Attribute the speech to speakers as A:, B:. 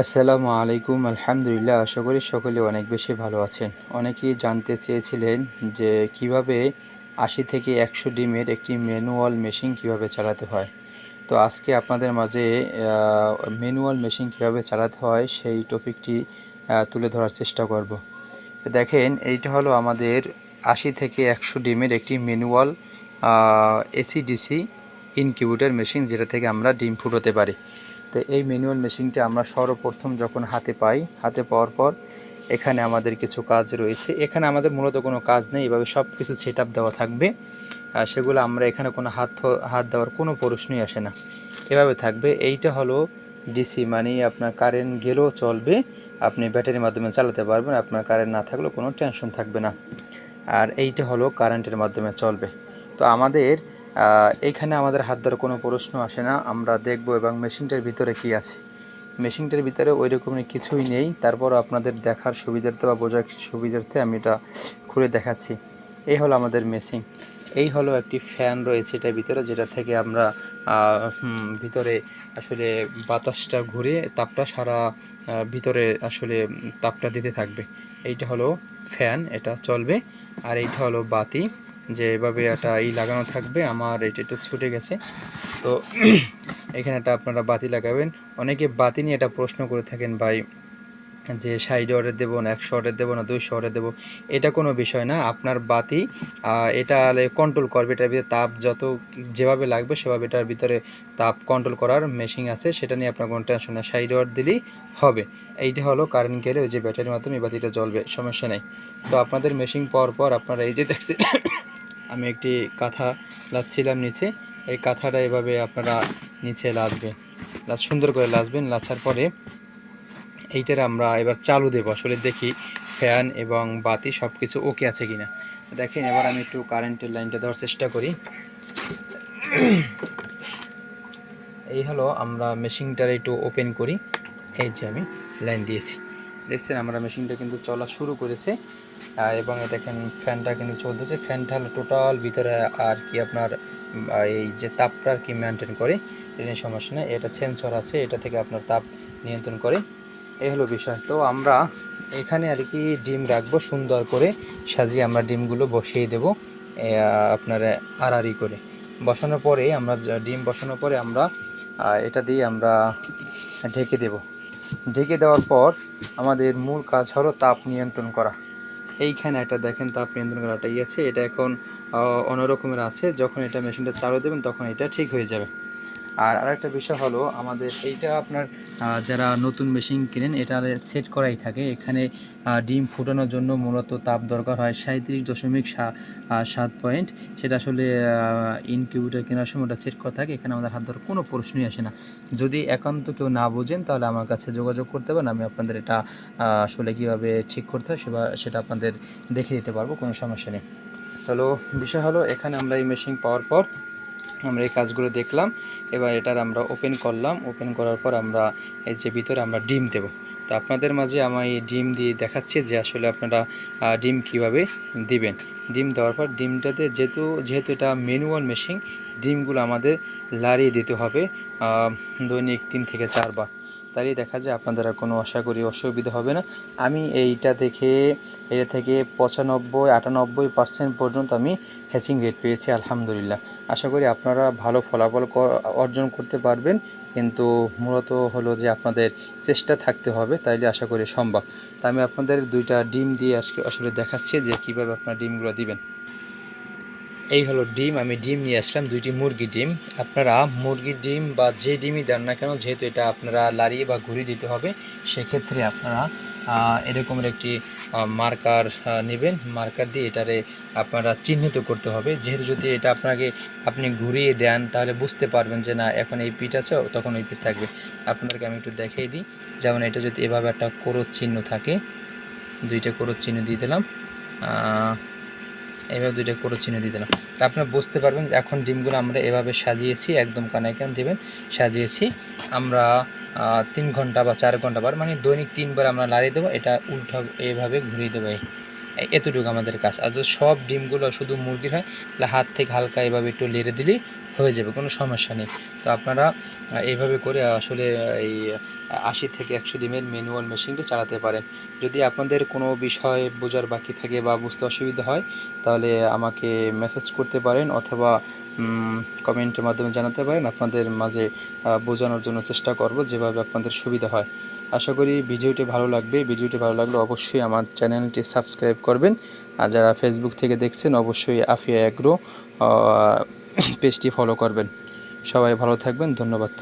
A: আসসালামু আলাইকুম। আলহামদুলিল্লাহ, আশা করি সকলে অনেক বেশি ভালো আছেন। অনেকেই জানতে চেয়েছিলেন যে কিভাবে ৮০ থেকে ১০০ ডিমের একটি ম্যানুয়াল মেশিন কিভাবে চালাতে হয়। তো আজকে আপনাদের মাঝে ম্যানুয়াল মেশিন কিভাবে চালাতে হয় সেই টপিকটি তুলে ধরার চেষ্টা করব। দেখেন, এইটা হলো আমাদের ৮০ থেকে ১০০ ডিমের একটি ম্যানুয়াল এসি/ডিসি ইনকিউবেটর মেশিন, যেটা থেকে আমরা ডিম ফুটাতে পারি। তো এই ম্যানুয়াল মেশিনটি আমরা সর্বপ্রথম যখন হাতে পাওয়ার পর এখানে আমাদের কিছু কাজ রয়েছে। এখানে আমাদের মূলত কোনো কাজ নেই, এভাবে সব কিছু সেট আপ দেওয়া থাকবে। সেগুলো আমরা এখানে কোনো হাত দেওয়ার কোনো প্রশ্নই আসে না, এভাবে থাকবে। এইটা হলো ডিসি, মানে আপনার কারেন্ট গেলেও চলবে, আপনি ব্যাটারির মাধ্যমে চালাতে পারবেন, আপনার কারেন্ট না থাকলেও কোনো টেনশন থাকবে না। আর এইটা হলো কারেন্টের মাধ্যমে চলবে। তো আমাদের এইখানে আমাদের হাত ধরে কোনো প্রশ্ন আসে না। আমরা দেখব এবং মেশিনটার ভিতরে কি আছে। মেশিনটার ভিতরে ওই রকমের কিছুই নেই, তারপরও আপনাদের দেখার সুবিধার্থে বা বোঝার সুবিধার্থে আমি এটা খুলে দেখাচ্ছি। এই হলো আমাদের মেশিন। এই হলো একটি ফ্যান রয়েছে এটার ভিতরে, যেটা থেকে আমরা ভিতরে আসলে বাতাসটা ঘুরে তাপটা সারা ভিতরে আসলে তাপটা দিতে থাকবে। এইটা হলো ফ্যান, এটা চলবে। আর এইটা হলো বাতি, যে এভাবে একটা লাগানো থাকবে। আমার এটা একটু ছুটে গেছে, তো এখানে একটা আপনারা বাতি লাগাবেন। অনেকে বাতি নিয়ে এটা প্রশ্ন করে থাকেন, ভাই যে 60 ওয়াটের দেবো না 100 ওয়াটের দেবো না 200 ওয়াটের দেবো। এটা কোনো বিষয় না, আপনার বাতি এটা কন্ট্রোল করবে। এটার ভিতরে তাপ যেভাবে লাগবে সেভাবে এটার ভিতরে তাপ কন্ট্রোল করার মেশিন আছে, সেটা নিয়ে আপনার কোনো টেনশন না। 60 ওয়াট দিলেই হবে। এইটা হলো কারেন্ট গেলে ওই যে ব্যাটারির মাধ্যমে এই বাতিটা জ্বলবে, সমস্যা নেই। তো আপনাদের মেশিন পাওয়ার পর আপনারা এই যে দেখছেন আমি একটি কাঁথা লাচ্ছিলাম নিচে। এই কাঁথাটা এভাবে আপনারা নিচে সুন্দর করে লাচবেন। লাচার পরে এইটার আমরা এবার চালু দেবো। আসলে দেখি ফ্যান এবং বাতি সব কিছু ওকে আছে কিনা। দেখেন, এবার আমি একটু কারেন্টের লাইনটা দেওয়ার চেষ্টা করি। এই হলো, আমরা মেশিনটার একটু ওপেন করি। এই যে আমি লাইন দিয়েছি, দেখছেন আমরা মেশিনটা কিন্তু চলা শুরু করেছে। এবং দেখেন ফ্যানটা কিন্তু চলতেছে। ফ্যানটা হলো টোটাল ভিতরে আর কি আপনার এই যে তাপটা আর কি মেনটেন করে, এটা নিয়ে সমস্যা নেই। এটা সেন্সর আছে, এটা থেকে আপনার তাপ নিয়ন্ত্রণ করে। এই হলো বিষয়। তো আমরা এখানে আর কি ডিম রাখবো, সুন্দর করে সাজিয়ে আমরা ডিমগুলো বসিয়ে দেব আপনার আড়াআড়ি করে। বসানোর পরে আমরা ডিম বসানোর পরে আমরা এটা দিয়ে আমরা ঢেকে দেব। ঢেকে দেওয়ার পর আমাদের মূল কাজ হলো তাপ নিয়ন্ত্রণ করা। এইখানে একটা দেখেন তাপ নিয়ন্ত্রণ করাটা আছে, এটা এখন অন্যরকমের আছে। যখন এটা মেশিনটা চালু দেবেন তখন এটা ঠিক হয়ে যাবে। আর আরেকটা বিষয় হলো, আমাদের এইটা আপনার যারা নতুন মেশিন কিনেন এটা সেট করাই থাকে। এখানে ডিম ফুটানোর জন্য মূলত তাপ দরকার হয় 37.7 পয়েন্ট। সেটা আসলে ইনকিউবেটর কেনার সময় ওটা সেট করা থাকে। এখানে আমাদের হাত ধরার কোনো প্রশ্নই আসে না। যদি একান্ত কেউ না বোঝেন তাহলে আমার কাছে যোগাযোগ করতে পারেন, আমি আপনাদের এটা আসলে কীভাবে ঠিক করতে হয় সেটা আপনাদের দেখিয়ে দিতে পারবো, কোনো সমস্যা নেই। তাহলে বিষয় হলো, এখানে আমরা এই মেশিন পাওয়ার পর আমরা এই কাজগুলো দেখলাম। এবার এটার আমরা ওপেন করলাম। ওপেন করার পর আমরা এই যে ভিতরে আমরা ডিম দেব। তো আপনাদের মাঝে আমি এই ডিম দিয়ে দেখাচ্ছি যে আসলে আপনারা ডিম কিভাবে দিবেন। ডিম দেওয়ার পর ডিমটাতে যেহেতু এটা ম্যানুয়াল মেশিন, ডিমগুলো আমাদের লাড়িয়ে দিতে হবে দৈনিক 3 থেকে 4 বার। তাই দেখা যায় আপনাদের কোনো আশা করি অসুবিধা হবে না। আমি এটা থেকে 95-98% পর্যন্ত আমি হ্যাচিং রেট পেয়েছি, আলহামদুলিল্লাহ। আশা করি আপনারা ভালো ফলাফল অর্জন করতে পারবেন, কিন্তু মূলত হলো যে আপনাদের চেষ্টা থাকতে হবে, তাইলে আশা করি সম্ভব। তা আমি আপনাদের 2টা ডিম দিয়ে আসলে দেখাচ্ছি যে কীভাবে আপনারা ডিমগুলো দিবেন। এই হলো ডিম, আমি ডিম নিয়ে আসলাম 2টি মুরগির ডিম। আপনারা মুরগির ডিম বা যে ডিমই দেন না কেন, যেহেতু এটা আপনারা লাড়িয়ে বা ঘুরিয়ে দিতে হবে, সেক্ষেত্রে আপনারা এরকমের একটি মার্কার নেবেন। মার্কার দিয়ে এটারে আপনারা চিহ্নিত করতে হবে। যেহেতু যদি এটা আপনি ঘুরিয়ে দেন তাহলে বুঝতে পারবেন যে না এখন এই পিঠ আছে, তখন ওই পিঠ থাকবে। আপনাদেরকে আমি একটু দেখিয়ে দিই। যেমন এটা যদি এভাবে একটা ক্রস চিহ্ন থাকে, 2টা ক্রস চিহ্ন দিয়ে দিলাম, এইভাবে 2টা ক্রস চিহ্ন দিয়ে দিলাম। তা আপনারা বুঝতে পারবেন এখন ডিমগুলো আমরা এভাবে সাজিয়েছি, একদম কানায় কান দেবেন, সাজিয়েছি। আমরা 3 ঘন্টা বা 4 ঘন্টা মানে দৈনিক 3 বার আমরা লাড়িয়ে দেবো। এটা উল্টো এভাবে ঘুরিয়ে দেবো। এতটুকু আমাদের কাজ। আর যদি সব ডিমগুলো শুধু মুরগির হয় তাহলে হাত থেকে হালকা এভাবে একটু নেড়ে দিলেই হয়ে যাবে, কোনো সমস্যা নেই। তো আপনারা এইভাবে করে আসলে এই 80 থেকে 100 ডিমের ম্যানুয়াল মেশিনটি চালাতে পারেন। যদি আপনাদের কোনো বিষয় বোঝার বাকি থাকে বা বুঝতে অসুবিধা হয় তাহলে আমাকে মেসেজ করতে পারেন অথবা কমেন্টের মাধ্যমে জানাতে পারেন। আপনাদের মাঝে বোঝানোর জন্য চেষ্টা করব যেভাবে আপনাদের সুবিধা হয়। আশা করি ভিডিওটি ভালো লাগবে। ভিডিওটি ভালো লাগলে অবশ্যই আমার চ্যানেলটি সাবস্ক্রাইব করবেন। আর যারা ফেসবুক থেকে দেখছেন অবশ্যই আফিয়া অ্যাগ্রো পেজটি ফলো করবেন। সবাই ভালো থাকবেন, ধন্যবাদ।